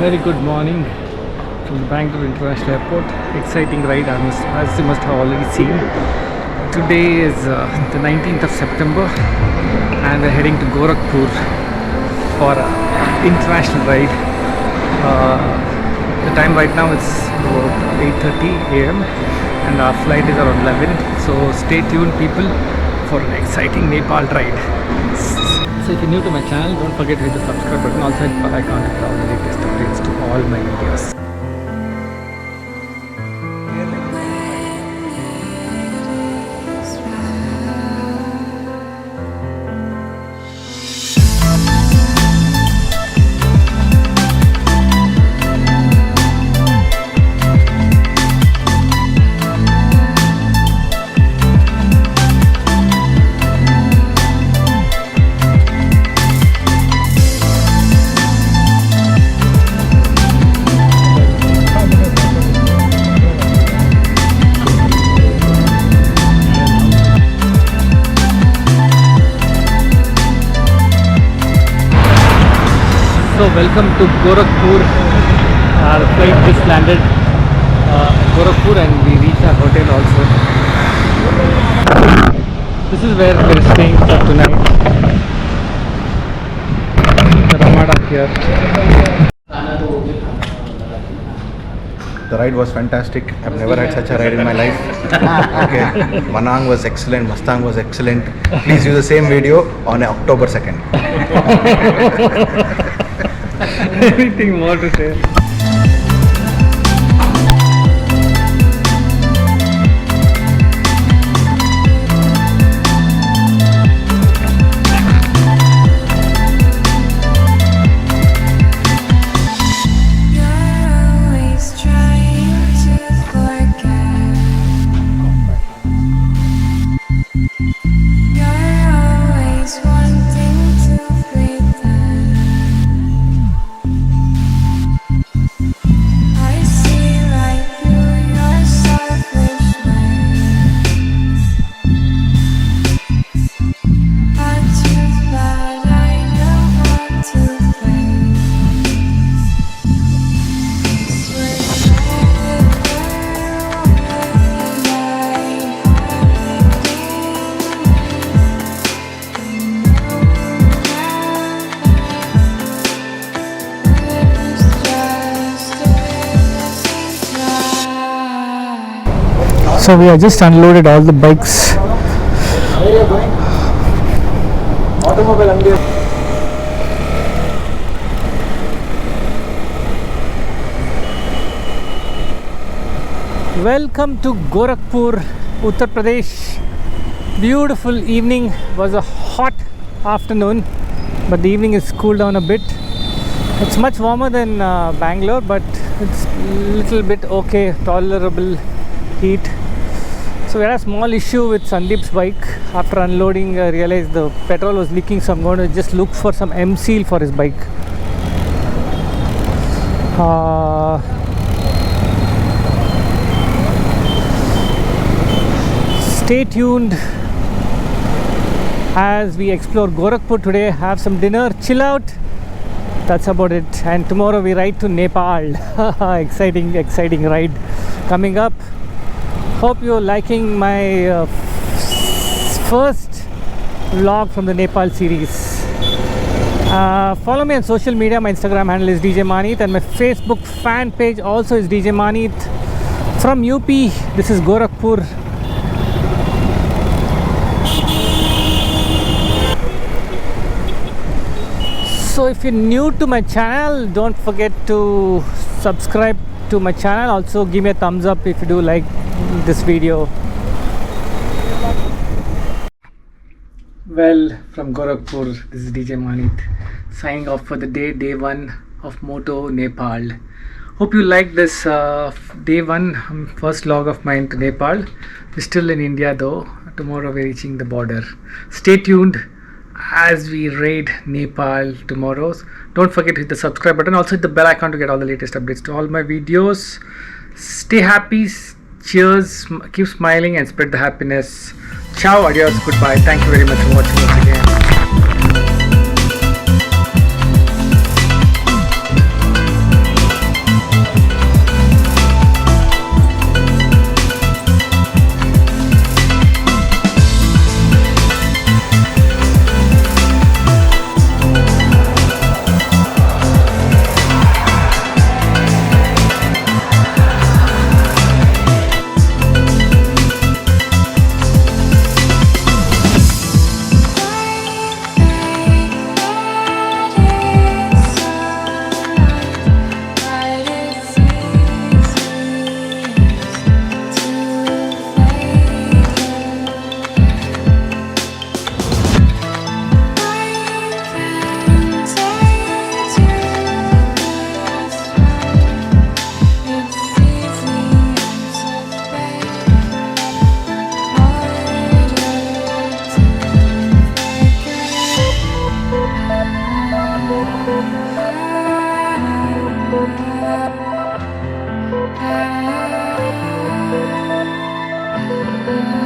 Very good morning from the Bangalore International Airport. Exciting ride as you must have already seen. Today is the 19th of September and we're heading to Gorakhpur for an international ride. The time right now is about 8:30 a.m. and our flight is around 11. So stay tuned people for an exciting Nepal ride. So if you're new to my channel, don't forget to hit the subscribe button. Also hit the bell icon to get all the latest updates to all my videos. So welcome to Gorakhpur. Our flight just landed at Gorakhpur and we reached our hotel also. This is where we're staying for tonight. The Ramada here. The ride was fantastic. I've never had such a ride in my life. Okay, Manang was excellent, Mustang was excellent. Please do the same video on October 2nd. Anything more to say? So we have just unloaded all the bikes. Welcome to Gorakhpur, Uttar Pradesh. Beautiful evening. Was a hot afternoon, but the evening is cooled down a bit. It's much warmer than Bangalore, but it's a little bit okay, tolerable heat. So we had a small issue with Sandeep's bike. After unloading, I realized the petrol was leaking, so I'm going to just look for some M seal for his bike. Stay tuned as we explore Gorakhpur today, have some dinner, chill out. That's about it. And tomorrow we ride to Nepal. exciting ride coming up. Hope you're liking my first vlog from the Nepal series. Follow me on social media. My Instagram handle is Djmahaneet and my Facebook fan page also is Djmahaneet. From UP, this is Gorakhpur. So if you're new to my channel, don't forget to subscribe to my channel. Also give me a thumbs up if you do like this video. Well, from Gorakhpur, this is Djmahaneet signing off for the day 1 of Moto Nepal. Hope you like this day 1 first vlog of mine to Nepal. We're still in India though. Tomorrow we're reaching the border. Stay tuned as we raid Nepal tomorrow. Don't forget to hit the subscribe button. Also hit the bell icon to get all the latest updates to all my videos. Stay happy. Cheers. Keep smiling and spread the happiness. Ciao. Adios. Goodbye. Thank you very much for watching once again. Bye.